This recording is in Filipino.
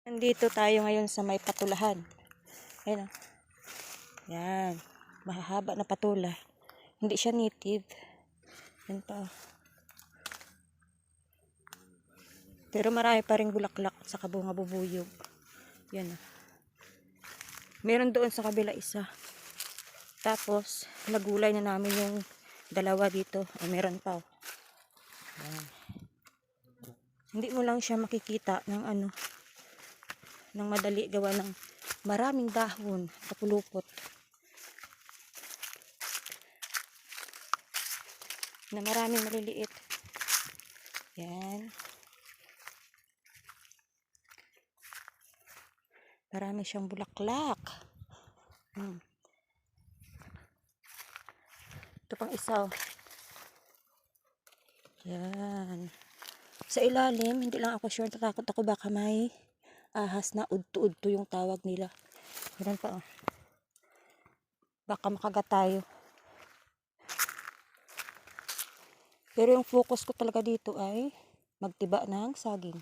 Nandito tayo ngayon sa may patulahan. Ayan o. Yan. Mahahaba na patula. Hindi siya native. Yan pa. Pero marami pa rin bulaklak sa bunga bubuyog. Yan o. Meron doon sa kabila isa. Tapos, nagulay na namin yung dalawa dito. Meron pa o. Yan. Hindi mo lang siya makikita ng ng madali gawa ng maraming dahon, kapulupot. Na maraming maliliit. Yan. Marami siyang bulaklak. Ito pang isa. Yan. Sa ilalim, hindi lang ako sure. Natakot ako baka may ahas na udto-udto yung tawag nila. Yan pa. Baka makagat tayo. Pero yung focus ko talaga dito ay magtiba ng saging.